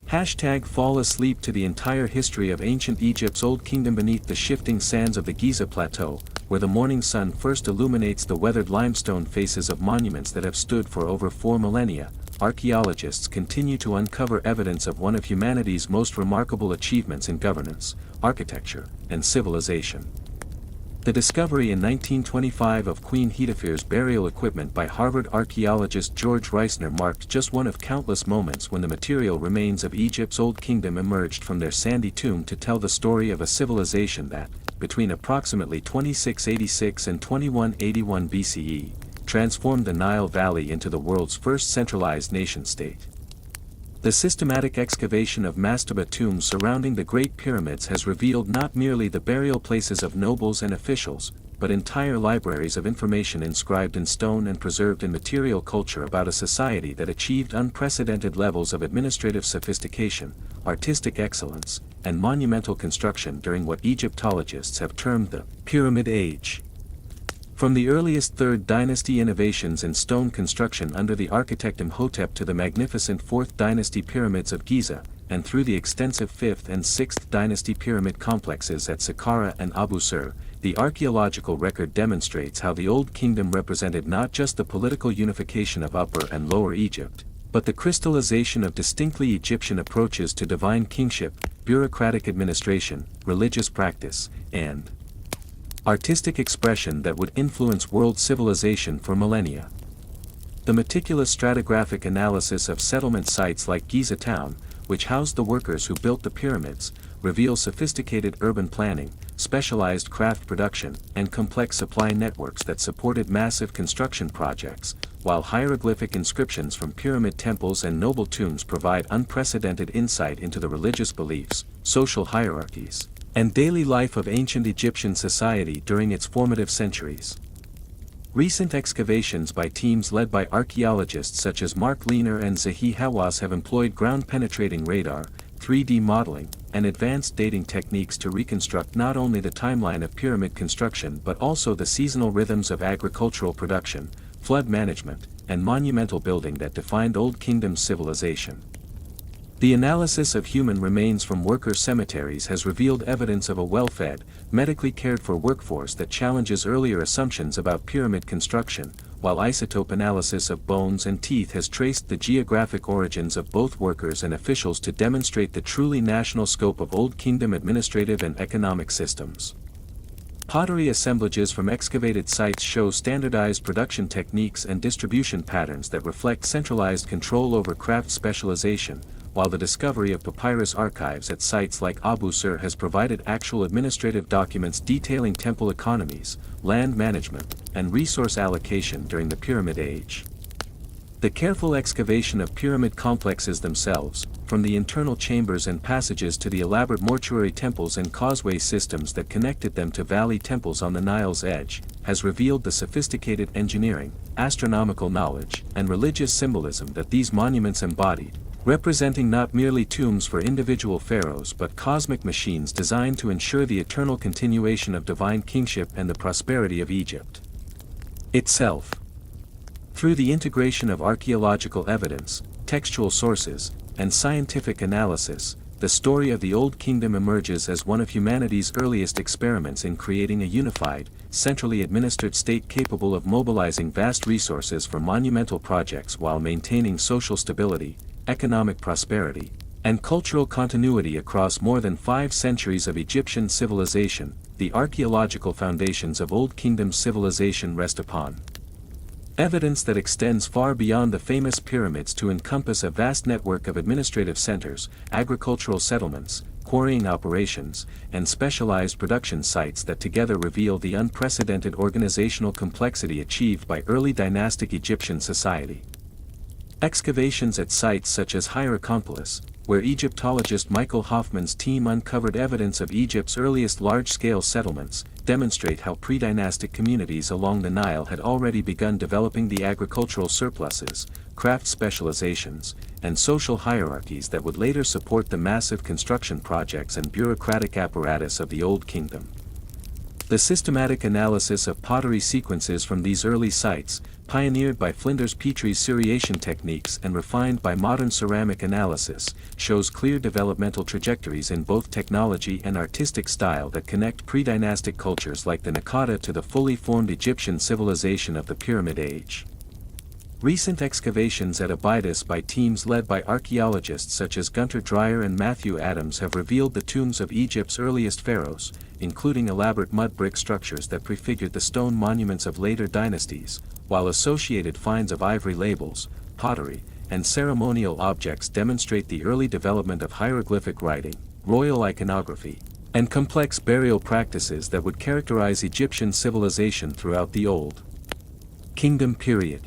Fall asleep to the entire history of ancient Egypt's Old Kingdom beneath the shifting sands of the Giza Plateau, where the morning sun first illuminates the weathered limestone faces of monuments that have stood for over 4 millennia. Archaeologists continue to uncover evidence of one of humanity's most remarkable achievements in governance, architecture, and civilization. The discovery in 1925 of Queen Hetephere's burial equipment by Harvard archaeologist George Reisner marked just one of countless moments when the material remains of Egypt's Old Kingdom emerged from their sandy tomb to tell the story of a civilization that, between approximately 2686 and 2181 BCE, transformed the Nile Valley into the world's first centralized nation-state. The systematic excavation of mastaba tombs surrounding the Great Pyramids has revealed not merely the burial places of nobles and officials, but entire libraries of information inscribed in stone and preserved in material culture about a society that achieved unprecedented levels of administrative sophistication, artistic excellence, and monumental construction during what Egyptologists have termed the Pyramid Age. From the earliest 3rd dynasty innovations in stone construction under the architect Imhotep to the magnificent 4th dynasty pyramids of Giza, and through the extensive 5th and 6th dynasty pyramid complexes at Saqqara and Abu Sir, the archaeological record demonstrates how the Old Kingdom represented not just the political unification of Upper and Lower Egypt, but the crystallization of distinctly Egyptian approaches to divine kingship, bureaucratic administration, religious practice, and artistic expression that would influence world civilization for millennia. The meticulous stratigraphic analysis of settlement sites like Giza town, which housed the workers who built the pyramids, reveals sophisticated urban planning, specialized craft production, and complex supply networks that supported massive construction projects, while hieroglyphic inscriptions from pyramid temples and noble tombs provide unprecedented insight into the religious beliefs, social hierarchies, and daily life of ancient Egyptian society during its formative centuries. Recent excavations by teams led by archaeologists such as Mark Leiner and Zahi Hawass have employed ground-penetrating radar, 3D modeling, and advanced dating techniques to reconstruct not only the timeline of pyramid construction but also the seasonal rhythms of agricultural production, flood management, and monumental building that defined Old Kingdom civilization. The analysis of human remains from worker cemeteries has revealed evidence of a well-fed, medically cared-for workforce that challenges earlier assumptions about pyramid construction, while isotope analysis of bones and teeth has traced the geographic origins of both workers and officials to demonstrate the truly national scope of Old Kingdom administrative and economic systems. Pottery assemblages from excavated sites show standardized production techniques and distribution patterns that reflect centralized control over craft specialization, while the discovery of papyrus archives at sites like Abu Sir has provided actual administrative documents detailing temple economies, land management, and resource allocation during the Pyramid Age. The careful excavation of pyramid complexes themselves, from the internal chambers and passages to the elaborate mortuary temples and causeway systems that connected them to valley temples on the Nile's edge, has revealed the sophisticated engineering, astronomical knowledge, and religious symbolism that these monuments embodied, representing not merely tombs for individual pharaohs but cosmic machines designed to ensure the eternal continuation of divine kingship and the prosperity of Egypt itself. Through the integration of archaeological evidence, textual sources, and scientific analysis, the story of the Old Kingdom emerges as one of humanity's earliest experiments in creating a unified, centrally administered state capable of mobilizing vast resources for monumental projects while maintaining social stability, economic prosperity, and cultural continuity across more than 5 centuries of Egyptian civilization. The archaeological foundations of Old Kingdom civilization rest upon evidence that extends far beyond the famous pyramids to encompass a vast network of administrative centers, agricultural settlements, quarrying operations, and specialized production sites that together reveal the unprecedented organizational complexity achieved by early dynastic Egyptian society. Excavations at sites such as Hierakonpolis, where Egyptologist Michael Hoffman's team uncovered evidence of Egypt's earliest large-scale settlements, demonstrate how pre-dynastic communities along the Nile had already begun developing the agricultural surpluses, craft specializations, and social hierarchies that would later support the massive construction projects and bureaucratic apparatus of the Old Kingdom. The systematic analysis of pottery sequences from these early sites, pioneered by Flinders Petrie's seriation techniques and refined by modern ceramic analysis, shows clear developmental trajectories in both technology and artistic style that connect pre-dynastic cultures like the Naqada to the fully formed Egyptian civilization of the Pyramid Age. Recent excavations at Abydos by teams led by archaeologists such as Gunter Dreyer and Matthew Adams have revealed the tombs of Egypt's earliest pharaohs, including elaborate mud brick structures that prefigured the stone monuments of later dynasties, while associated finds of ivory labels, pottery, and ceremonial objects demonstrate the early development of hieroglyphic writing, royal iconography, and complex burial practices that would characterize Egyptian civilization throughout the Old Kingdom period.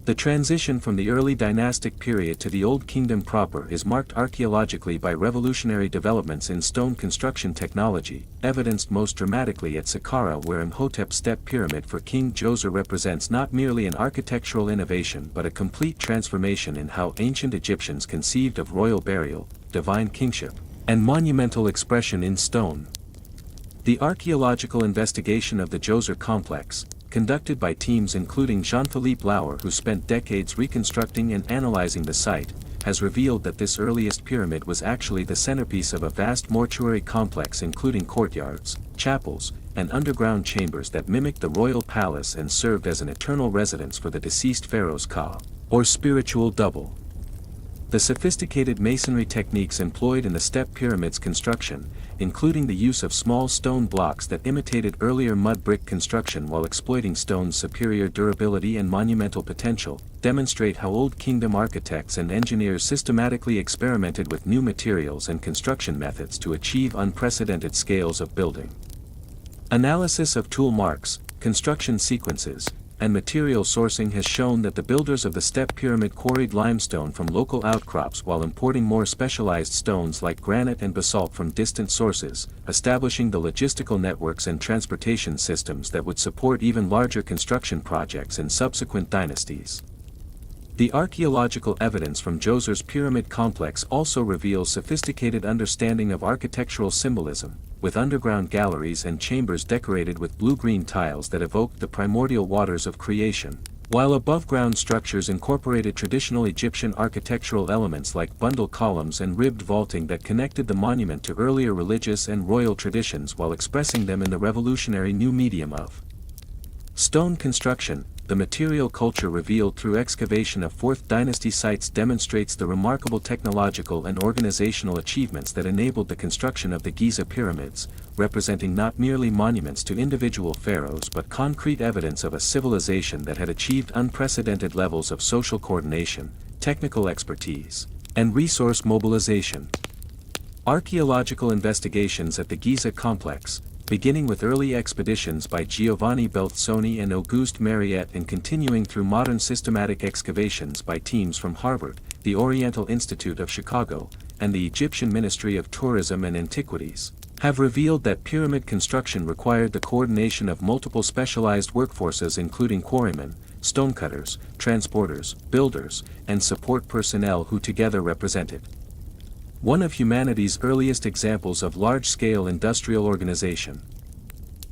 The transition from the early dynastic period to the Old Kingdom proper is marked archaeologically by revolutionary developments in stone construction technology, evidenced most dramatically at Saqqara, where Imhotep's Step Pyramid for King Djoser represents not merely an architectural innovation but a complete transformation in how ancient Egyptians conceived of royal burial, divine kingship, and monumental expression in stone. The archaeological investigation of the Djoser complex, conducted by teams including Jean-Philippe Lauer who spent decades reconstructing and analyzing the site, has revealed that this earliest pyramid was actually the centerpiece of a vast mortuary complex including courtyards, chapels, and underground chambers that mimicked the royal palace and served as an eternal residence for the deceased pharaoh's ka, or spiritual double. The sophisticated masonry techniques employed in the step pyramid's construction, including the use of small stone blocks that imitated earlier mud brick construction while exploiting stone's superior durability and monumental potential, demonstrate how Old Kingdom architects and engineers systematically experimented with new materials and construction methods to achieve unprecedented scales of building. Analysis of tool marks, construction sequences, and material sourcing has shown that the builders of the Step Pyramid quarried limestone from local outcrops while importing more specialized stones like granite and basalt from distant sources, establishing the logistical networks and transportation systems that would support even larger construction projects in subsequent dynasties. The archaeological evidence from Djoser's pyramid complex also reveals sophisticated understanding of architectural symbolism, with underground galleries and chambers decorated with blue-green tiles that evoked the primordial waters of creation, while above-ground structures incorporated traditional Egyptian architectural elements like bundle columns and ribbed vaulting that connected the monument to earlier religious and royal traditions while expressing them in the revolutionary new medium of stone construction. The material culture revealed through excavation of 4th Dynasty sites demonstrates the remarkable technological and organizational achievements that enabled the construction of the Giza pyramids, representing not merely monuments to individual pharaohs but concrete evidence of a civilization that had achieved unprecedented levels of social coordination, technical expertise, and resource mobilization. Archaeological investigations at the Giza complex, beginning with early expeditions by Giovanni Belzoni and Auguste Mariette and continuing through modern systematic excavations by teams from Harvard, the Oriental Institute of Chicago, and the Egyptian Ministry of Tourism and Antiquities, have revealed that pyramid construction required the coordination of multiple specialized workforces including quarrymen, stonecutters, transporters, builders, and support personnel who together represented one of humanity's earliest examples of large-scale industrial organization.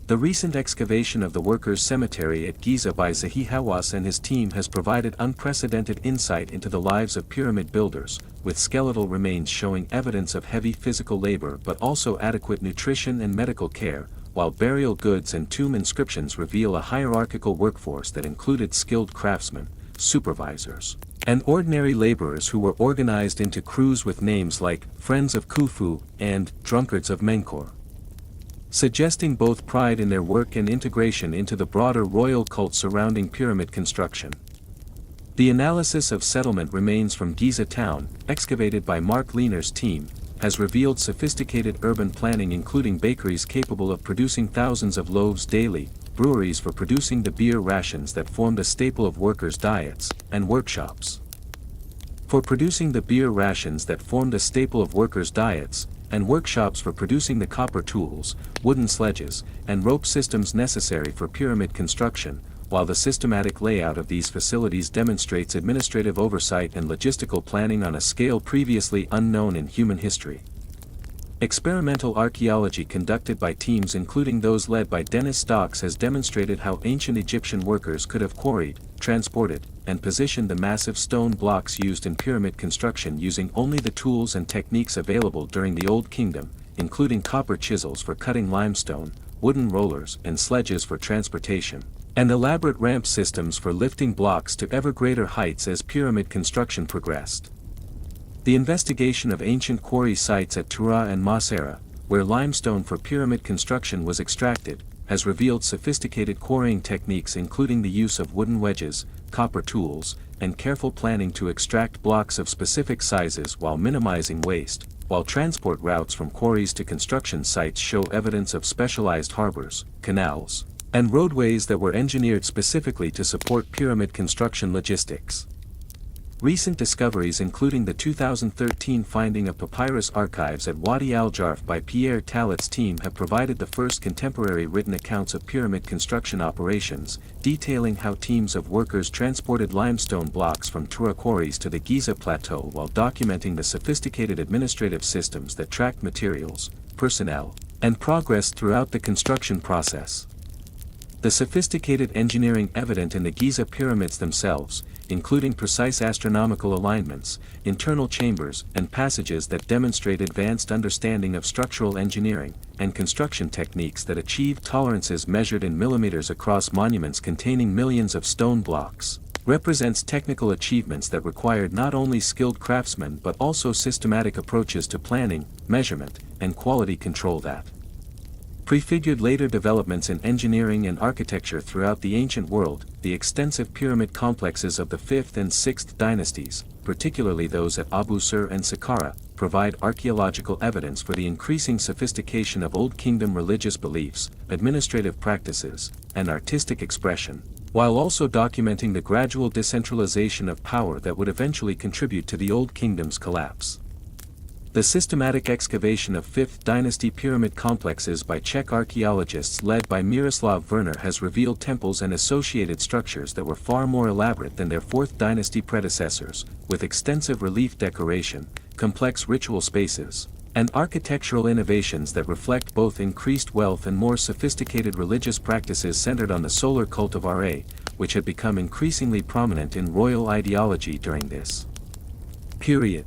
The recent excavation of the Workers' Cemetery at Giza by Zahi Hawass and his team has provided unprecedented insight into the lives of pyramid builders, with skeletal remains showing evidence of heavy physical labor but also adequate nutrition and medical care, while burial goods and tomb inscriptions reveal a hierarchical workforce that included skilled craftsmen, supervisors, and ordinary laborers who were organized into crews with names like Friends of Khufu and Drunkards of Menkaure, suggesting both pride in their work and integration into the broader royal cult surrounding pyramid construction. The analysis of settlement remains from Giza town, excavated by Mark Lehner's team, has revealed sophisticated urban planning including bakeries capable of producing thousands of loaves daily, breweries for producing the beer rations that formed a staple of workers' diets, and workshops for producing the beer rations that formed a staple of workers' diets, and workshops for producing the copper tools, wooden sledges, and rope systems necessary for pyramid construction, while the systematic layout of these facilities demonstrates administrative oversight and logistical planning on a scale previously unknown in human history. Experimental archaeology conducted by teams including those led by Dennis Stocks has demonstrated how ancient Egyptian workers could have quarried, transported, and positioned the massive stone blocks used in pyramid construction using only the tools and techniques available during the Old Kingdom, including copper chisels for cutting limestone, wooden rollers and sledges for transportation, and elaborate ramp systems for lifting blocks to ever greater heights as pyramid construction progressed. The investigation of ancient quarry sites at Tura and Masera, where limestone for pyramid construction was extracted, has revealed sophisticated quarrying techniques including the use of wooden wedges, copper tools, and careful planning to extract blocks of specific sizes while minimizing waste, while transport routes from quarries to construction sites show evidence of specialized harbors, canals, and roadways that were engineered specifically to support pyramid construction logistics. Recent discoveries including the 2013 finding of papyrus archives at Wadi al-Jarf by Pierre Talet's team have provided the first contemporary written accounts of pyramid construction operations, detailing how teams of workers transported limestone blocks from Tura quarries to the Giza plateau while documenting the sophisticated administrative systems that tracked materials, personnel, and progress throughout the construction process. The sophisticated engineering evident in the Giza pyramids themselves, including precise astronomical alignments, internal chambers and passages that demonstrate advanced understanding of structural engineering, and construction techniques that achieve tolerances measured in millimeters across monuments containing millions of stone blocks, represents technical achievements that required not only skilled craftsmen but also systematic approaches to planning, measurement, and quality control that prefigured later developments in engineering and architecture throughout the ancient world. The extensive pyramid complexes of the 5th and 6th dynasties, particularly those at Abu Sir and Saqqara, provide archaeological evidence for the increasing sophistication of Old Kingdom religious beliefs, administrative practices, and artistic expression, while also documenting the gradual decentralization of power that would eventually contribute to the Old Kingdom's collapse. The systematic excavation of 5th dynasty pyramid complexes by Czech archaeologists led by Miroslav Werner has revealed temples and associated structures that were far more elaborate than their 4th dynasty predecessors, with extensive relief decoration, complex ritual spaces, and architectural innovations that reflect both increased wealth and more sophisticated religious practices centered on the solar cult of Ra, which had become increasingly prominent in royal ideology during this period.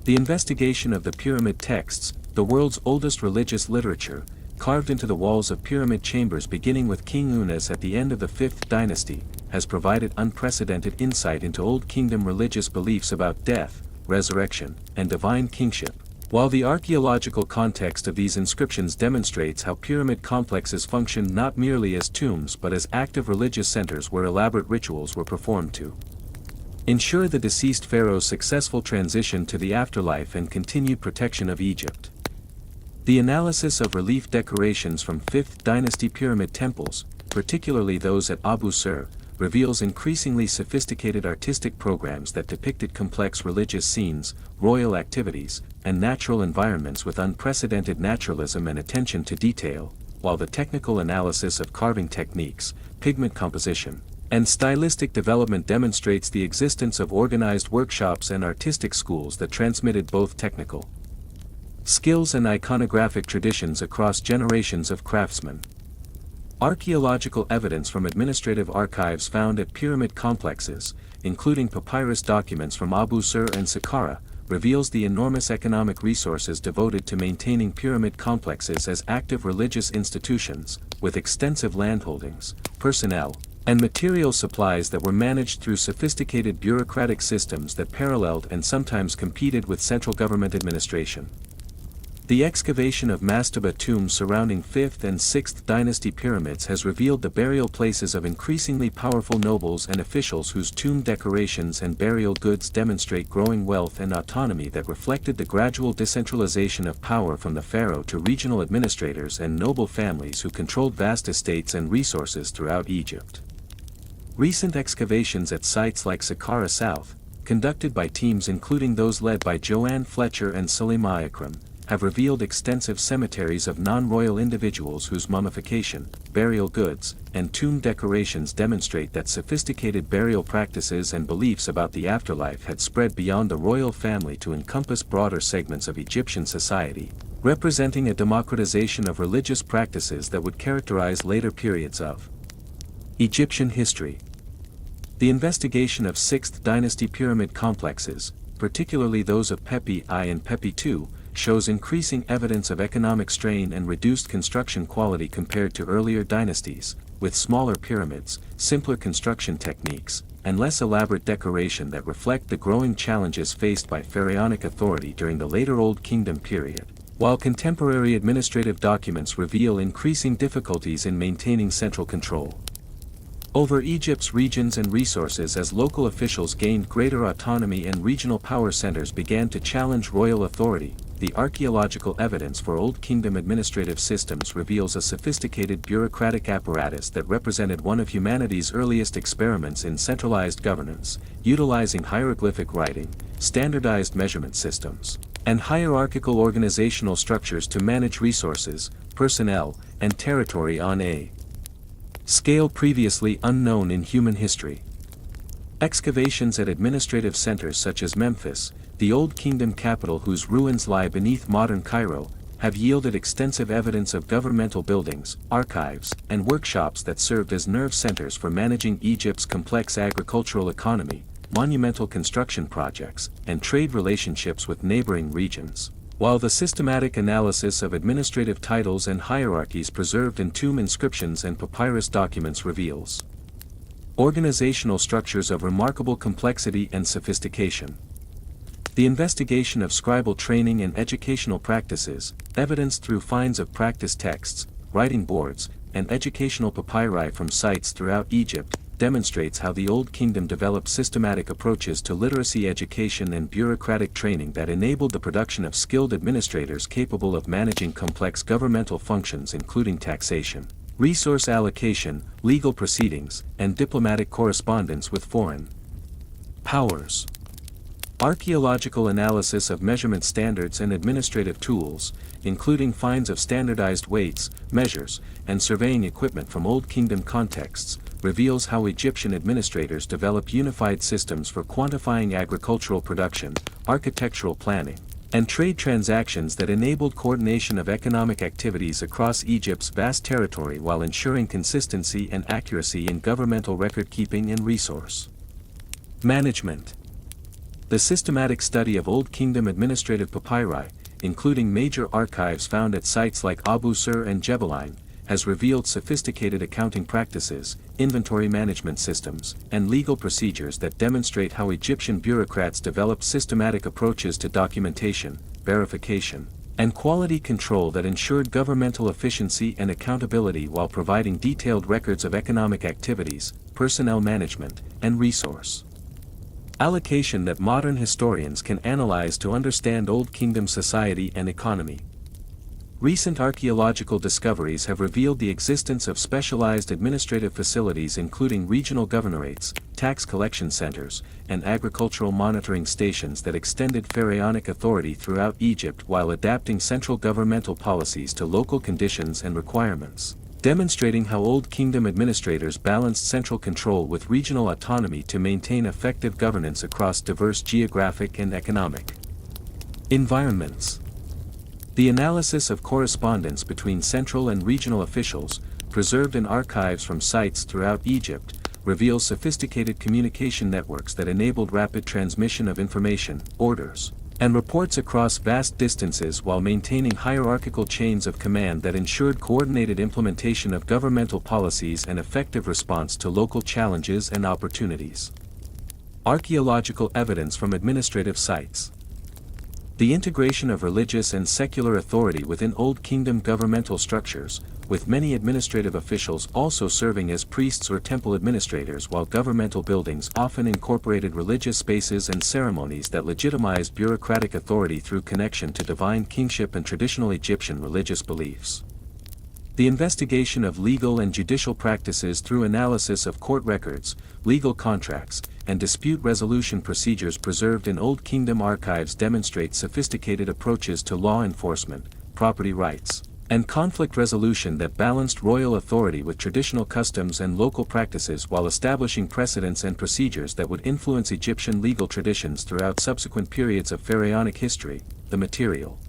The investigation of the pyramid texts, the world's oldest religious literature, carved into the walls of pyramid chambers beginning with King Unas at the end of the 5th dynasty, has provided unprecedented insight into Old Kingdom religious beliefs about death, resurrection, and divine kingship, while the archaeological context of these inscriptions demonstrates how pyramid complexes functioned not merely as tombs but as active religious centers where elaborate rituals were performed to ensure the deceased pharaoh's successful transition to the afterlife and continued protection of Egypt. The analysis of relief decorations from 5th dynasty pyramid temples, particularly those at Abu Sir, reveals increasingly sophisticated artistic programs that depicted complex religious scenes, royal activities, and natural environments with unprecedented naturalism and attention to detail, while the technical analysis of carving techniques, pigment composition, and stylistic development demonstrates the existence of organized workshops and artistic schools that transmitted both technical skills and iconographic traditions across generations of craftsmen. Archaeological evidence from administrative archives found at pyramid complexes, including papyrus documents from Abu Sir and Saqqara, reveals the enormous economic resources devoted to maintaining pyramid complexes as active religious institutions, with extensive landholdings, personnel, and material supplies that were managed through sophisticated bureaucratic systems that paralleled and sometimes competed with central government administration. The excavation of mastaba tombs surrounding 5th and 6th dynasty pyramids has revealed the burial places of increasingly powerful nobles and officials whose tomb decorations and burial goods demonstrate growing wealth and autonomy that reflected the gradual decentralization of power from the pharaoh to regional administrators and noble families who controlled vast estates and resources throughout Egypt. Recent excavations at sites like Saqqara South, conducted by teams including those led by Joanne Fletcher and Suleyma Akram, have revealed extensive cemeteries of non-royal individuals whose mummification, burial goods, and tomb decorations demonstrate that sophisticated burial practices and beliefs about the afterlife had spread beyond the royal family to encompass broader segments of Egyptian society, representing a democratization of religious practices that would characterize later periods of Egyptian history. The investigation of 6th dynasty pyramid complexes, particularly those of Pepi I and Pepi II, shows increasing evidence of economic strain and reduced construction quality compared to earlier dynasties, with smaller pyramids, simpler construction techniques, and less elaborate decoration that reflect the growing challenges faced by pharaonic authority during the later Old Kingdom period, while contemporary administrative documents reveal increasing difficulties in maintaining central control over Egypt's regions and resources as local officials gained greater autonomy and regional power centers began to challenge royal authority. The archaeological evidence for Old Kingdom administrative systems reveals a sophisticated bureaucratic apparatus that represented one of humanity's earliest experiments in centralized governance, utilizing hieroglyphic writing, standardized measurement systems, and hierarchical organizational structures to manage resources, personnel, and territory on a scale previously unknown in human history. Excavations at administrative centers such as Memphis, the Old Kingdom capital whose ruins lie beneath modern Cairo, have yielded extensive evidence of governmental buildings, archives, and workshops that served as nerve centers for managing Egypt's complex agricultural economy, monumental construction projects, and trade relationships with neighboring regions. While the systematic analysis of administrative titles and hierarchies preserved in tomb inscriptions and papyrus documents reveals organizational structures of remarkable complexity and sophistication. The investigation of scribal training and educational practices, evidenced through finds of practice texts, writing boards, and educational papyri from sites throughout Egypt, demonstrates how the Old Kingdom developed systematic approaches to literacy education and bureaucratic training that enabled the production of skilled administrators capable of managing complex governmental functions including taxation, resource allocation, legal proceedings, and diplomatic correspondence with foreign powers. Archaeological analysis of measurement standards and administrative tools, including finds of standardized weights, measures, and surveying equipment from Old Kingdom contexts, reveals how Egyptian administrators developed unified systems for quantifying agricultural production, architectural planning, and trade transactions that enabled coordination of economic activities across Egypt's vast territory while ensuring consistency and accuracy in governmental record-keeping and resource management. The systematic study of Old Kingdom administrative papyri, including major archives found at sites like Abu Sur and Jebelain, has revealed sophisticated accounting practices, inventory management systems, and legal procedures that demonstrate how Egyptian bureaucrats developed systematic approaches to documentation, verification, and quality control that ensured governmental efficiency and accountability while providing detailed records of economic activities, personnel management, and resource allocation that modern historians can analyze to understand Old Kingdom society and economy. Recent archaeological discoveries have revealed the existence of specialized administrative facilities including regional governorates, tax collection centers, and agricultural monitoring stations that extended pharaonic authority throughout Egypt while adapting central governmental policies to local conditions and requirements, demonstrating how Old Kingdom administrators balanced central control with regional autonomy to maintain effective governance across diverse geographic and economic environments. The analysis of correspondence between central and regional officials, preserved in archives from sites throughout Egypt, reveals sophisticated communication networks that enabled rapid transmission of information, orders, and reports across vast distances while maintaining hierarchical chains of command that ensured coordinated implementation of governmental policies and effective response to local challenges and opportunities. Archaeological evidence from administrative sites. The integration of religious and secular authority within Old Kingdom governmental structures, with many administrative officials also serving as priests or temple administrators while governmental buildings often incorporated religious spaces and ceremonies that legitimized bureaucratic authority through connection to divine kingship and traditional Egyptian religious beliefs. The investigation of legal and judicial practices through analysis of court records, legal contracts, and dispute resolution procedures preserved in Old Kingdom archives demonstrate sophisticated approaches to law enforcement, property rights, and conflict resolution that balanced royal authority with traditional customs and local practices while establishing precedents and procedures that would influence Egyptian legal traditions throughout subsequent periods of pharaonic history. The material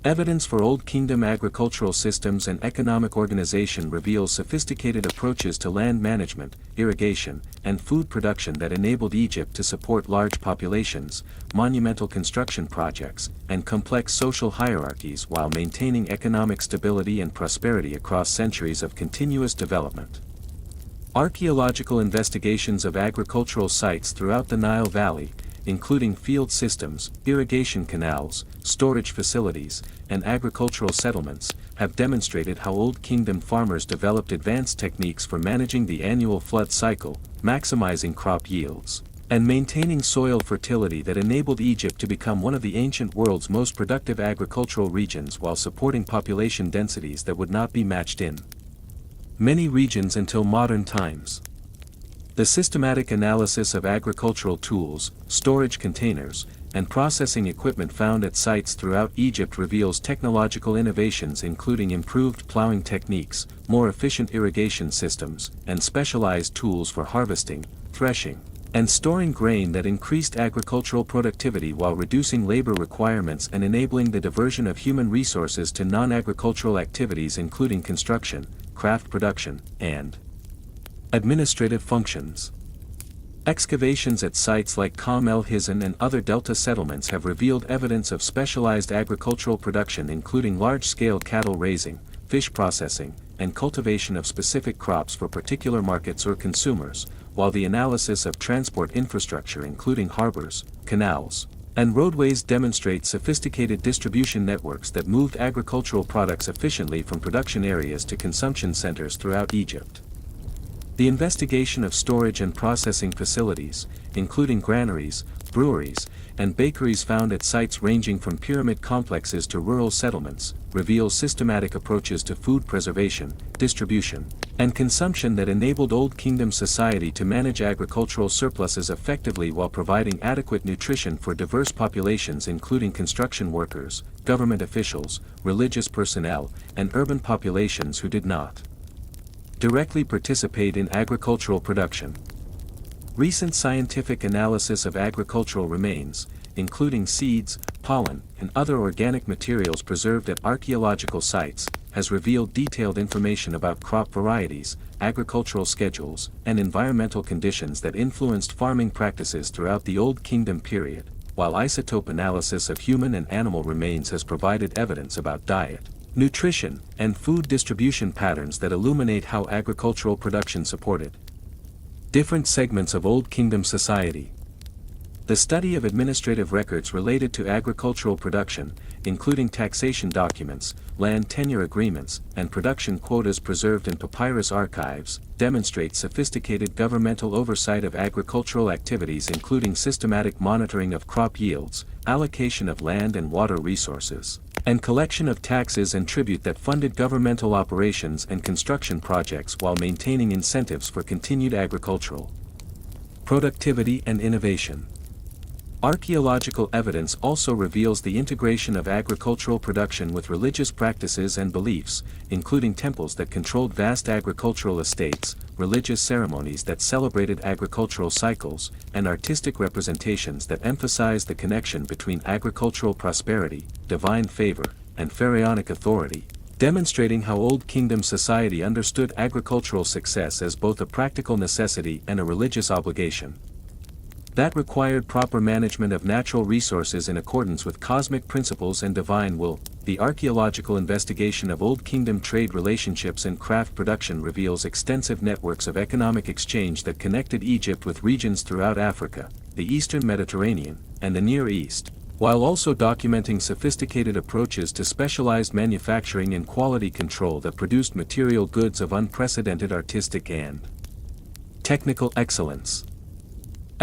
evidence for Old Kingdom agricultural systems and economic organization reveals sophisticated approaches to land management, irrigation, and food production that enabled Egypt to support large populations, monumental construction projects, and complex social hierarchies while maintaining economic stability and prosperity across centuries of continuous development. Archaeological investigations of agricultural sites throughout the Nile Valley, including field systems, irrigation canals, storage facilities, and agricultural settlements, have demonstrated how Old Kingdom farmers developed advanced techniques for managing the annual flood cycle, maximizing crop yields, and maintaining soil fertility that enabled Egypt to become one of the ancient world's most productive agricultural regions while supporting population densities that would not be matched in many regions until modern times. The systematic analysis of agricultural tools, storage containers, and processing equipment found at sites throughout Egypt reveals technological innovations including improved plowing techniques, more efficient irrigation systems, and specialized tools for harvesting, threshing, and storing grain that increased agricultural productivity while reducing labor requirements and enabling the diversion of human resources to non-agricultural activities including construction, craft production, and administrative functions. Excavations at sites like Qam el-Hizn and other delta settlements have revealed evidence of specialized agricultural production including large-scale cattle raising, fish processing, and cultivation of specific crops for particular markets or consumers, while the analysis of transport infrastructure including harbors, canals, and roadways demonstrate sophisticated distribution networks that moved agricultural products efficiently from production areas to consumption centers throughout Egypt. The investigation of storage and processing facilities, including granaries, breweries, and bakeries found at sites ranging from pyramid complexes to rural settlements, reveals systematic approaches to food preservation, distribution, and consumption that enabled Old Kingdom society to manage agricultural surpluses effectively while providing adequate nutrition for diverse populations including construction workers, government officials, religious personnel, and urban populations who did not directly participate in agricultural production. Recent scientific analysis of agricultural remains, including seeds, pollen, and other organic materials preserved at archaeological sites, has revealed detailed information about crop varieties, agricultural schedules, and environmental conditions that influenced farming practices throughout the Old Kingdom period, while isotope analysis of human and animal remains has provided evidence about diet, nutrition, and food distribution patterns that illuminate how agricultural production supported different segments of Old Kingdom society. The study of administrative records related to agricultural production, including taxation documents, land tenure agreements, and production quotas preserved in papyrus archives, demonstrates sophisticated governmental oversight of agricultural activities including systematic monitoring of crop yields, allocation of land and water resources, and collection of taxes and tribute that funded governmental operations and construction projects while maintaining incentives for continued agricultural productivity and innovation. Archaeological evidence also reveals the integration of agricultural production with religious practices and beliefs, including temples that controlled vast agricultural estates, religious ceremonies that celebrated agricultural cycles, and artistic representations that emphasized the connection between agricultural prosperity, divine favor, and pharaonic authority, demonstrating how Old Kingdom society understood agricultural success as both a practical necessity and a religious obligation that required proper management of natural resources in accordance with cosmic principles and divine will. The archaeological investigation of Old Kingdom trade relationships and craft production reveals extensive networks of economic exchange that connected Egypt with regions throughout Africa, the Eastern Mediterranean, and the Near East, while also documenting sophisticated approaches to specialized manufacturing and quality control that produced material goods of unprecedented artistic and technical excellence.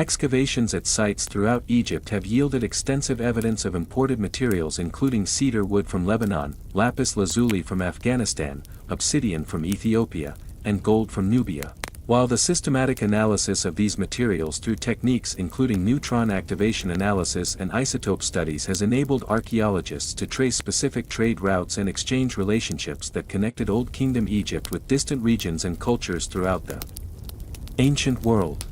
Excavations at sites throughout Egypt have yielded extensive evidence of imported materials including cedar wood from Lebanon, lapis lazuli from Afghanistan, obsidian from Ethiopia, and gold from Nubia, While the systematic analysis of these materials through techniques including neutron activation analysis and isotope studies has enabled archaeologists to trace specific trade routes and exchange relationships that connected Old Kingdom Egypt with distant regions and cultures throughout the ancient world.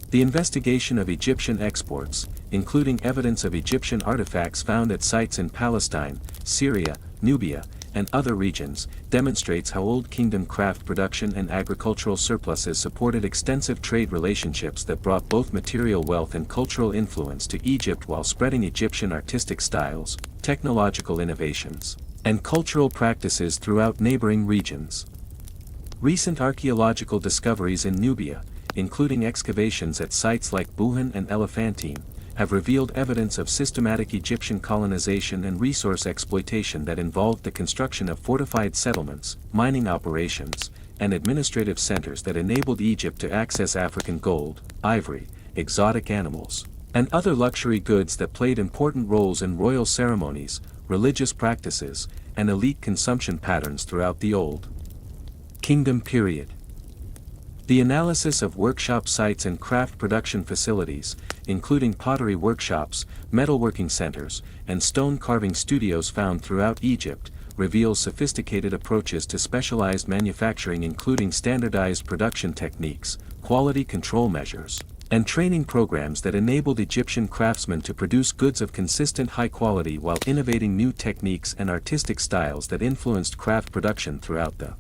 The investigation of Egyptian exports, including evidence of Egyptian artifacts found at sites in Palestine, Syria, Nubia, and other regions, demonstrates how Old Kingdom craft production and agricultural surpluses supported extensive trade relationships that brought both material wealth and cultural influence to Egypt while spreading Egyptian artistic styles, technological innovations, and cultural practices throughout neighboring regions. Recent archaeological discoveries in Nubia, including excavations at sites like Buhan and Elephantine, have revealed evidence of systematic Egyptian colonization and resource exploitation that involved the construction of fortified settlements, mining operations, and administrative centers that enabled Egypt to access African gold, ivory, exotic animals, and other luxury goods that played important roles in royal ceremonies, religious practices, and elite consumption patterns throughout the Old Kingdom period. The analysis of workshop sites and craft production facilities, including pottery workshops, metalworking centers, and stone carving studios found throughout Egypt, reveals sophisticated approaches to specialized manufacturing including standardized production techniques, quality control measures, and training programs that enabled Egyptian craftsmen to produce goods of consistent high quality while innovating new techniques and artistic styles that influenced craft production throughout the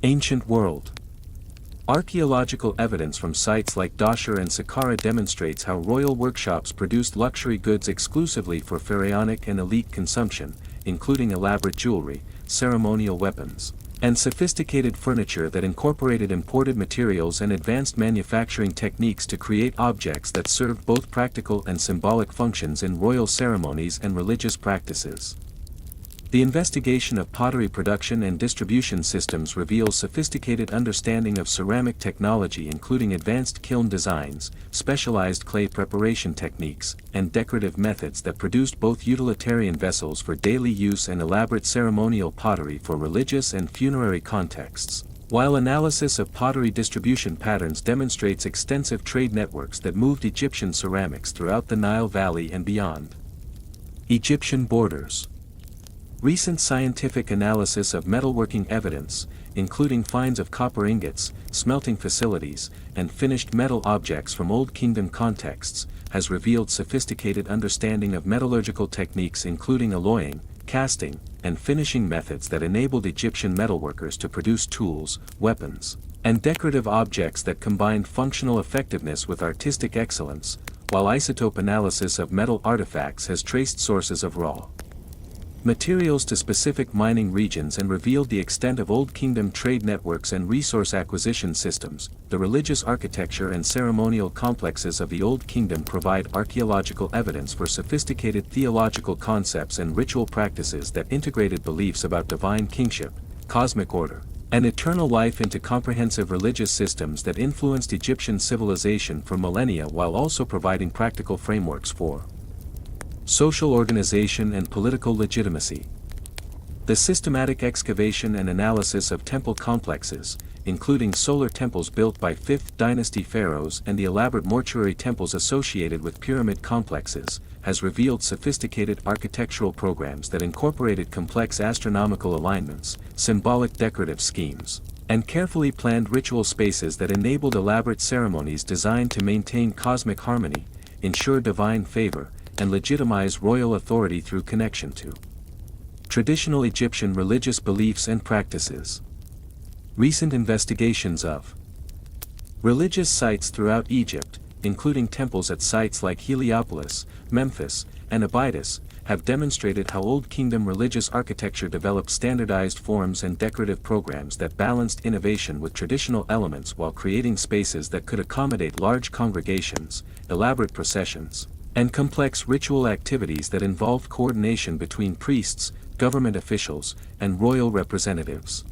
ancient world. Archaeological evidence from sites like Djoser and Saqqara demonstrates how royal workshops produced luxury goods exclusively for pharaonic and elite consumption, including elaborate jewelry, ceremonial weapons, and sophisticated furniture that incorporated imported materials and advanced manufacturing techniques to create objects that served both practical and symbolic functions in royal ceremonies and religious practices. The investigation of pottery production and distribution systems reveals sophisticated understanding of ceramic technology including advanced kiln designs, specialized clay preparation techniques, and decorative methods that produced both utilitarian vessels for daily use and elaborate ceremonial pottery for religious and funerary contexts. While analysis of pottery distribution patterns demonstrates extensive trade networks that moved Egyptian ceramics throughout the Nile Valley and beyond. Egyptian borders. Recent scientific analysis of metalworking evidence, including finds of copper ingots, smelting facilities, and finished metal objects from Old Kingdom contexts, has revealed sophisticated understanding of metallurgical techniques including alloying, casting, and finishing methods that enabled Egyptian metalworkers to produce tools, weapons, and decorative objects that combined functional effectiveness with artistic excellence, while isotope analysis of metal artifacts has traced sources of raw materials to specific mining regions and revealed the extent of Old Kingdom trade networks and resource acquisition systems. The religious architecture and ceremonial complexes of the Old Kingdom provide archaeological evidence for sophisticated theological concepts and ritual practices that integrated beliefs about divine kingship, cosmic order, and eternal life into comprehensive religious systems that influenced Egyptian civilization for millennia while also providing practical frameworks for social organization and political legitimacy. The systematic excavation and analysis of temple complexes, including solar temples built by 5th dynasty pharaohs and the elaborate mortuary temples associated with pyramid complexes, has revealed sophisticated architectural programs that incorporated complex astronomical alignments, symbolic decorative schemes, and carefully planned ritual spaces that enabled elaborate ceremonies designed to maintain cosmic harmony, ensure divine favor, and legitimize royal authority through connection to traditional Egyptian religious beliefs and practices. Recent investigations of religious sites throughout Egypt, including temples at sites like Heliopolis, Memphis, and Abydos, have demonstrated how Old Kingdom religious architecture developed standardized forms and decorative programs that balanced innovation with traditional elements while creating spaces that could accommodate large congregations, elaborate processions, and complex ritual activities that involved coordination between priests, government officials, and royal representatives.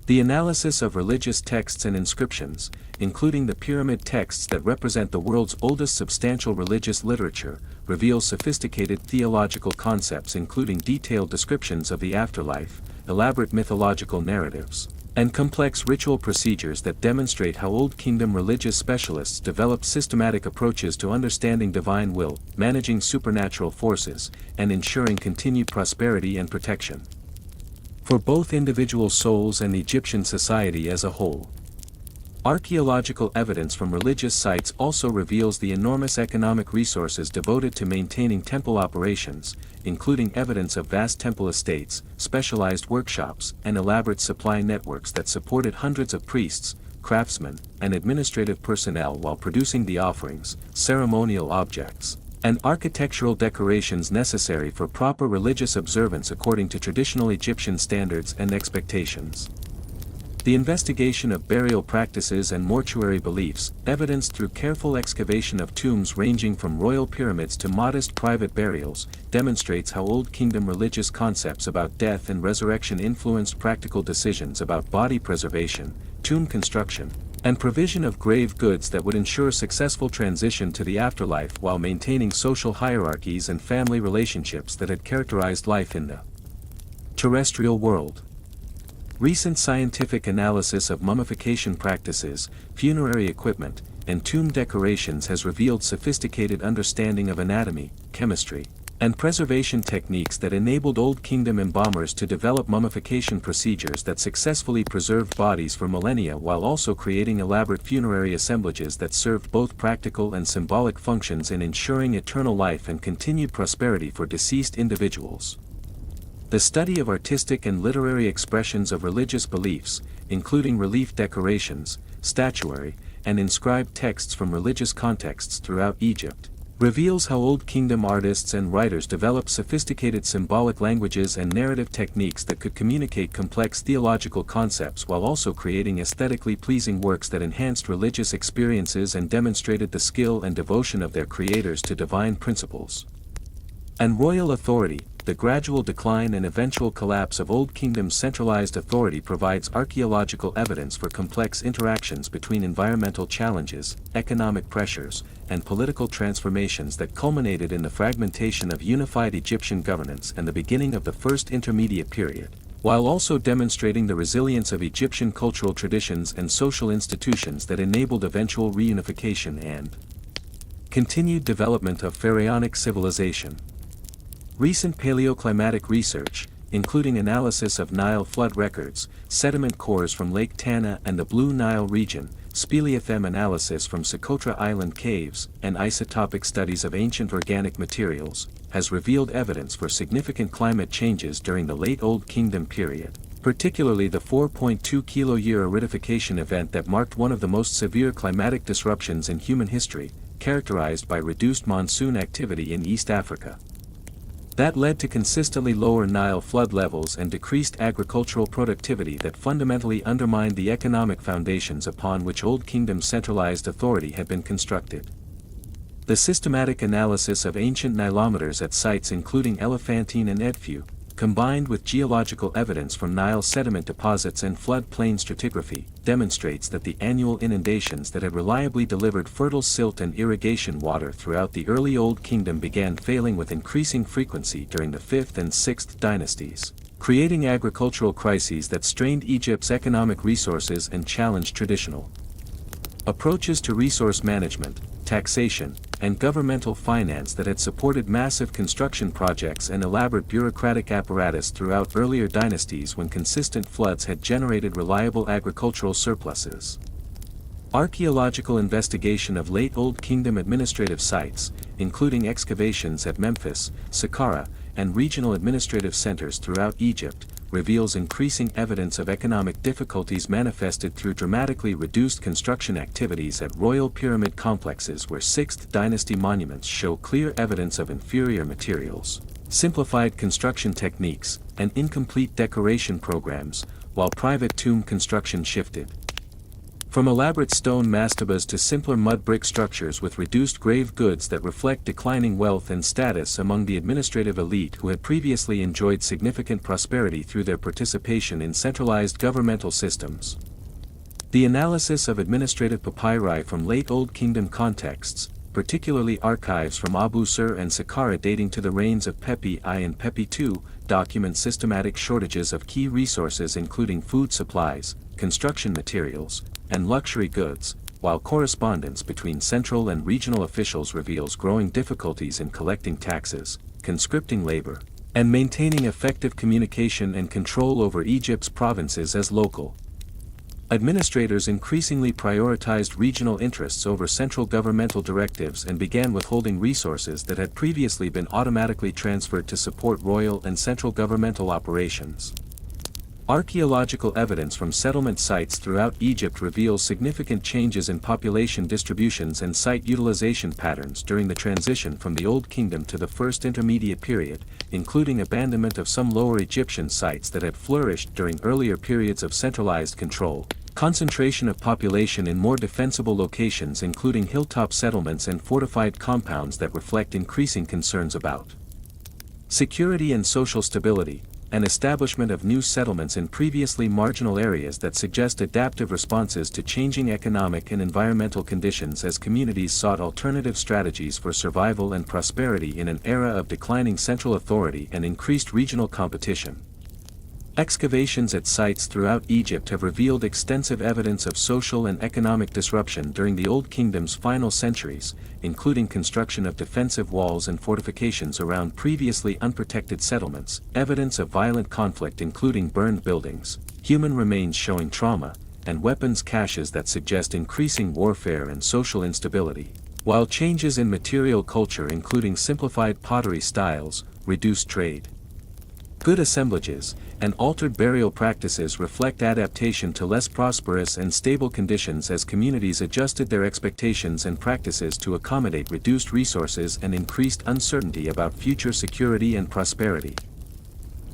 The analysis of religious texts and inscriptions, including the pyramid texts that represent the world's oldest substantial religious literature, reveals sophisticated theological concepts including detailed descriptions of the afterlife, elaborate mythological narratives, and complex ritual procedures that demonstrate how Old Kingdom religious specialists developed systematic approaches to understanding divine will, managing supernatural forces, and ensuring continued prosperity and protection for both individual souls and Egyptian society as a whole. Archaeological evidence from religious sites also reveals the enormous economic resources devoted to maintaining temple operations, including evidence of vast temple estates, specialized workshops, and elaborate supply networks that supported hundreds of priests, craftsmen, and administrative personnel while producing the offerings, ceremonial objects, and architectural decorations necessary for proper religious observance according to traditional Egyptian standards and expectations. The investigation of burial practices and mortuary beliefs, evidenced through careful excavation of tombs ranging from royal pyramids to modest private burials, demonstrates how Old Kingdom religious concepts about death and resurrection influenced practical decisions about body preservation, tomb construction, and provision of grave goods that would ensure successful transition to the afterlife while maintaining social hierarchies and family relationships that had characterized life in the terrestrial world. Recent scientific analysis of mummification practices, funerary equipment, and tomb decorations has revealed sophisticated understanding of anatomy, chemistry, and preservation techniques that enabled Old Kingdom embalmers to develop mummification procedures that successfully preserved bodies for millennia while also creating elaborate funerary assemblages that served both practical and symbolic functions in ensuring eternal life and continued prosperity for deceased individuals. The study of artistic and literary expressions of religious beliefs, including relief decorations, statuary, and inscribed texts from religious contexts throughout Egypt, reveals how Old Kingdom artists and writers developed sophisticated symbolic languages and narrative techniques that could communicate complex theological concepts while also creating aesthetically pleasing works that enhanced religious experiences and demonstrated the skill and devotion of their creators to divine principles and royal authority. The gradual decline and eventual collapse of Old Kingdom's centralized authority provides archaeological evidence for complex interactions between environmental challenges, economic pressures, and political transformations that culminated in the fragmentation of unified Egyptian governance and the beginning of the First Intermediate Period, while also demonstrating the resilience of Egyptian cultural traditions and social institutions that enabled eventual reunification and continued development of pharaonic civilization. Recent paleoclimatic research, including analysis of Nile flood records, sediment cores from Lake Tana and the Blue Nile region, speleothem analysis from Socotra Island caves, and isotopic studies of ancient organic materials, has revealed evidence for significant climate changes during the late Old Kingdom period, particularly the 4.2 kilo-year aridification event that marked one of the most severe climatic disruptions in human history, characterized by reduced monsoon activity in East Africa. That led to consistently lower Nile flood levels and decreased agricultural productivity that fundamentally undermined the economic foundations upon which Old Kingdom's centralized authority had been constructed. The systematic analysis of ancient Nilometers at sites including Elephantine and Edfu, combined with geological evidence from Nile sediment deposits and floodplain stratigraphy, demonstrates that the annual inundations that had reliably delivered fertile silt and irrigation water throughout the early Old Kingdom began failing with increasing frequency during the 5th and 6th dynasties, creating agricultural crises that strained Egypt's economic resources and challenged traditional approaches to resource management, taxation, and governmental finance that had supported massive construction projects and elaborate bureaucratic apparatus throughout earlier dynasties when consistent floods had generated reliable agricultural surpluses. Archaeological investigation of late Old Kingdom administrative sites, including excavations at Memphis, Saqqara, and regional administrative centers throughout Egypt, reveals increasing evidence of economic difficulties manifested through dramatically reduced construction activities at royal pyramid complexes where 6th dynasty monuments show clear evidence of inferior materials, simplified construction techniques, and incomplete decoration programs, while private tomb construction shifted from elaborate stone mastabas to simpler mud brick structures with reduced grave goods that reflect declining wealth and status among the administrative elite who had previously enjoyed significant prosperity through their participation in centralized governmental systems. The analysis of administrative papyri from late Old Kingdom contexts, particularly archives from Abu Sur and Saqqara dating to the reigns of Pepi I and Pepi II, document systematic shortages of key resources including food supplies, construction materials, and luxury goods, while correspondence between central and regional officials reveals growing difficulties in collecting taxes, conscripting labor, and maintaining effective communication and control over Egypt's provinces as local administrators increasingly prioritized regional interests over central governmental directives and began withholding resources that had previously been automatically transferred to support royal and central governmental operations. Archaeological evidence from settlement sites throughout Egypt reveals significant changes in population distributions and site utilization patterns during the transition from the Old Kingdom to the First Intermediate Period, including abandonment of some Lower Egyptian sites that had flourished during earlier periods of centralized control, concentration of population in more defensible locations including hilltop settlements and fortified compounds that reflect increasing concerns about security and social stability, and establishment of new settlements in previously marginal areas that suggest adaptive responses to changing economic and environmental conditions as communities sought alternative strategies for survival and prosperity in an era of declining central authority and increased regional competition. Excavations at sites throughout Egypt have revealed extensive evidence of social and economic disruption during the Old Kingdom's final centuries, including construction of defensive walls and fortifications around previously unprotected settlements, evidence of violent conflict including burned buildings, human remains showing trauma, and weapons caches that suggest increasing warfare and social instability, while changes in material culture including simplified pottery styles, reduced trade, good assemblages, and altered burial practices reflect adaptation to less prosperous and stable conditions as communities adjusted their expectations and practices to accommodate reduced resources and increased uncertainty about future security and prosperity.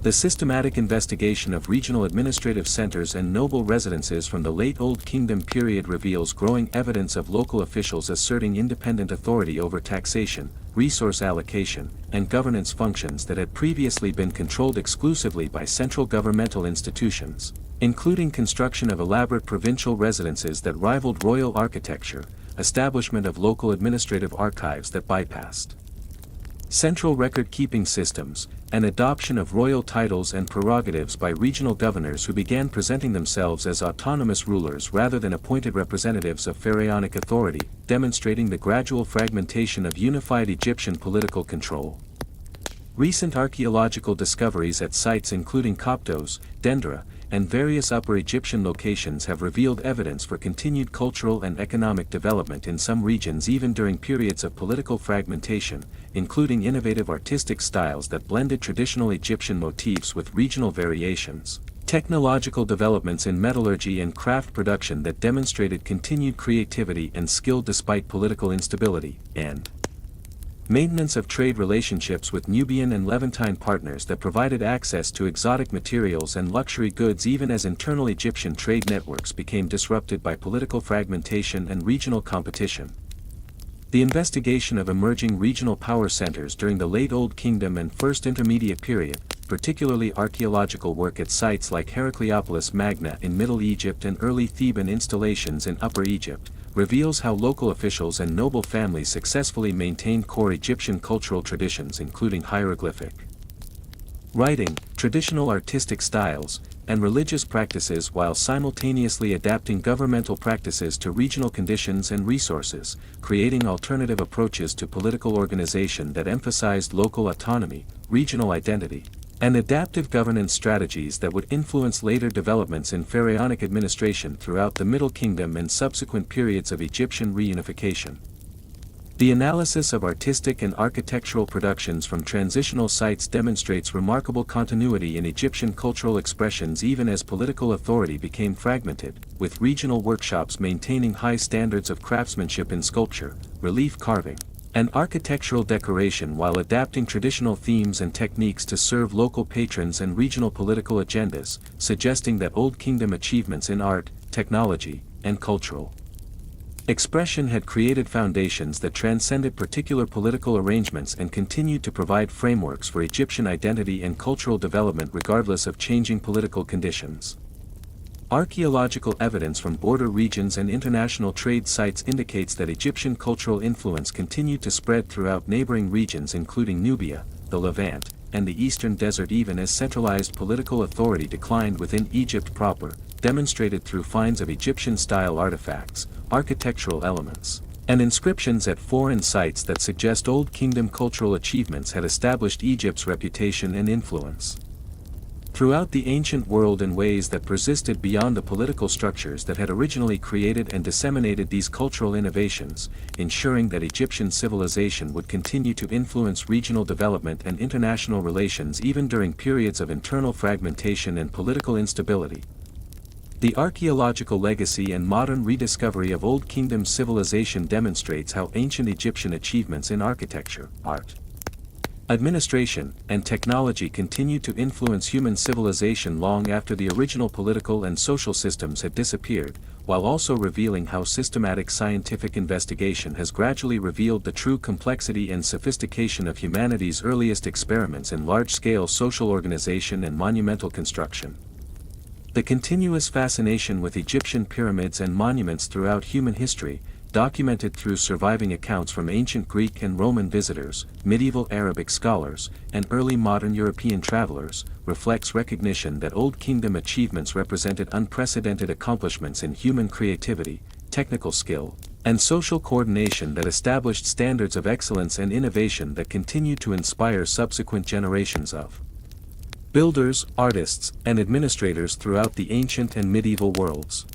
The systematic investigation of regional administrative centers and noble residences from the late Old Kingdom period reveals growing evidence of local officials asserting independent authority over taxation, resource allocation, and governance functions that had previously been controlled exclusively by central governmental institutions, including construction of elaborate provincial residences that rivaled royal architecture, establishment of local administrative archives that bypassed central record-keeping systems, and adoption of royal titles and prerogatives by regional governors who began presenting themselves as autonomous rulers rather than appointed representatives of pharaonic authority, demonstrating the gradual fragmentation of unified Egyptian political control. Recent archaeological discoveries at sites including Coptos, Dendra, and various Upper Egyptian locations have revealed evidence for continued cultural and economic development in some regions even during periods of political fragmentation, including innovative artistic styles that blended traditional Egyptian motifs with regional variations, technological developments in metallurgy and craft production that demonstrated continued creativity and skill despite political instability, and maintenance of trade relationships with Nubian and Levantine partners that provided access to exotic materials and luxury goods even as internal Egyptian trade networks became disrupted by political fragmentation and regional competition. The investigation of emerging regional power centers during the late Old Kingdom and First Intermediate Period, particularly archaeological work at sites like Heracleopolis Magna in Middle Egypt and early Theban installations in Upper Egypt, reveals how local officials and noble families successfully maintained core Egyptian cultural traditions including hieroglyphic writing, traditional artistic styles, and religious practices while simultaneously adapting governmental practices to regional conditions and resources, creating alternative approaches to political organization that emphasized local autonomy, regional identity, and adaptive governance strategies that would influence later developments in pharaonic administration throughout the Middle Kingdom and subsequent periods of Egyptian reunification. The analysis of artistic and architectural productions from transitional sites demonstrates remarkable continuity in Egyptian cultural expressions even as political authority became fragmented, with regional workshops maintaining high standards of craftsmanship in sculpture, relief carving, and architectural decoration while adapting traditional themes and techniques to serve local patrons and regional political agendas, suggesting that Old Kingdom achievements in art, technology, and cultural expression had created foundations that transcended particular political arrangements and continued to provide frameworks for Egyptian identity and cultural development regardless of changing political conditions. Archaeological evidence from border regions and international trade sites indicates that Egyptian cultural influence continued to spread throughout neighboring regions including Nubia, the Levant, and the Eastern Desert even as centralized political authority declined within Egypt proper, demonstrated through finds of Egyptian-style artifacts, architectural elements, and inscriptions at foreign sites that suggest Old Kingdom cultural achievements had established Egypt's reputation and influence throughout the ancient world in ways that persisted beyond the political structures that had originally created and disseminated these cultural innovations, ensuring that Egyptian civilization would continue to influence regional development and international relations even during periods of internal fragmentation and political instability. The archaeological legacy and modern rediscovery of Old Kingdom civilization demonstrates how ancient Egyptian achievements in architecture, art, administration, and technology continued to influence human civilization long after the original political and social systems had disappeared, while also revealing how systematic scientific investigation has gradually revealed the true complexity and sophistication of humanity's earliest experiments in large-scale social organization and monumental construction. The continuous fascination with Egyptian pyramids and monuments throughout human history, documented through surviving accounts from ancient Greek and Roman visitors, medieval Arabic scholars, and early modern European travelers, reflects recognition that Old Kingdom achievements represented unprecedented accomplishments in human creativity, technical skill, and social coordination that established standards of excellence and innovation that continue to inspire subsequent generations of builders, artists, and administrators throughout the ancient and medieval worlds.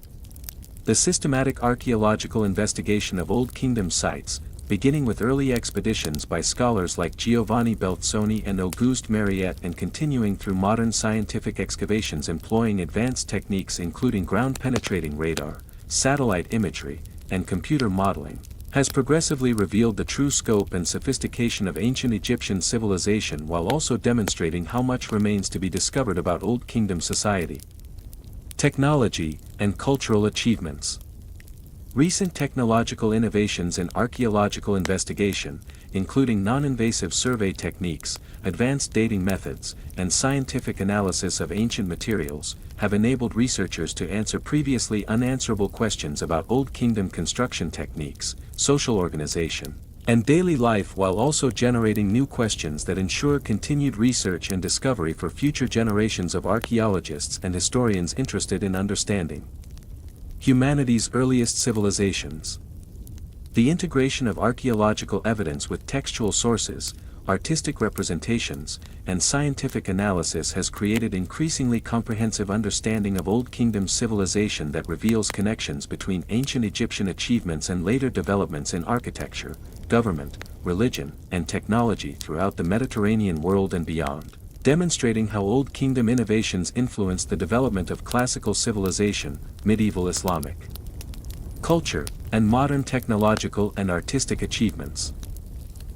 The systematic archaeological investigation of Old Kingdom sites, beginning with early expeditions by scholars like Giovanni Belzoni and Auguste Mariette and continuing through modern scientific excavations employing advanced techniques including ground-penetrating radar, satellite imagery, and computer modeling, has progressively revealed the true scope and sophistication of ancient Egyptian civilization while also demonstrating how much remains to be discovered about Old Kingdom society, technology, and cultural achievements. Recent technological innovations in archaeological investigation, including non-invasive survey techniques, advanced dating methods, and scientific analysis of ancient materials, have enabled researchers to answer previously unanswerable questions about Old Kingdom construction techniques, social organization, and daily life while also generating new questions that ensure continued research and discovery for future generations of archaeologists and historians interested in understanding humanity's earliest civilizations. The integration of archaeological evidence with textual sources, artistic representations, and scientific analysis has created increasingly comprehensive understanding of Old Kingdom civilization that reveals connections between ancient Egyptian achievements and later developments in architecture, government, religion, and technology throughout the Mediterranean world and beyond, demonstrating how Old Kingdom innovations influenced the development of classical civilization, medieval Islamic culture, and modern technological and artistic achievements.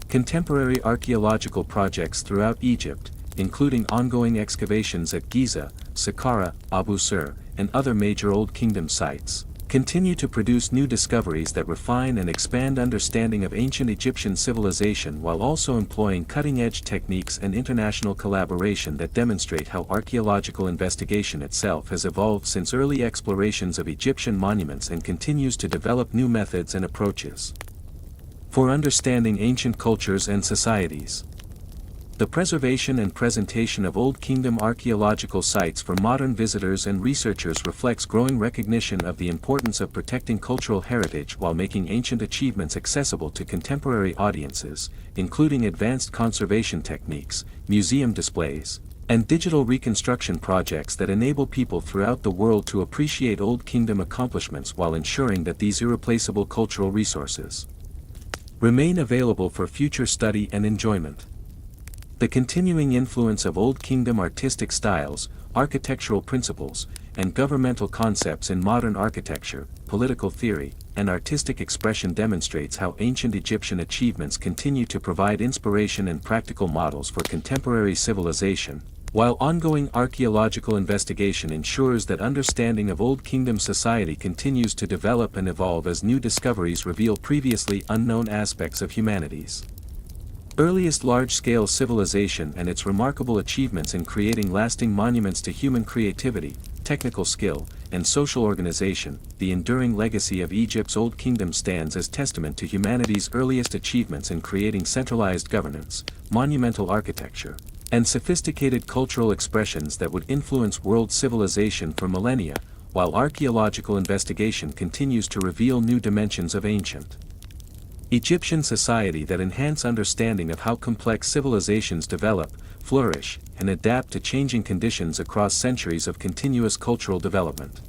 Contemporary archaeological projects throughout Egypt, including ongoing excavations at Giza, Saqqara, Abu Sir, and other major Old Kingdom sites, continue to produce new discoveries that refine and expand understanding of ancient Egyptian civilization while also employing cutting-edge techniques and international collaboration that demonstrate how archaeological investigation itself has evolved since early explorations of Egyptian monuments and continues to develop new methods and approaches for understanding ancient cultures and societies. The preservation and presentation of Old Kingdom archaeological sites for modern visitors and researchers reflects growing recognition of the importance of protecting cultural heritage while making ancient achievements accessible to contemporary audiences, including advanced conservation techniques, museum displays, and digital reconstruction projects that enable people throughout the world to appreciate Old Kingdom accomplishments while ensuring that these irreplaceable cultural resources remain available for future study and enjoyment. The continuing influence of Old Kingdom artistic styles, architectural principles, and governmental concepts in modern architecture, political theory, and artistic expression demonstrates how ancient Egyptian achievements continue to provide inspiration and practical models for contemporary civilization, while ongoing archaeological investigation ensures that understanding of Old Kingdom society continues to develop and evolve as new discoveries reveal previously unknown aspects of humanity's earliest large-scale civilization and its remarkable achievements in creating lasting monuments to human creativity, technical skill, and social organization. The enduring legacy of Egypt's Old Kingdom stands as testament to humanity's earliest achievements in creating centralized governance, monumental architecture, and sophisticated cultural expressions that would influence world civilization for millennia, while archaeological investigation continues to reveal new dimensions of ancient Egyptian society that enhance understanding of how complex civilizations develop, flourish, and adapt to changing conditions across centuries of continuous cultural development.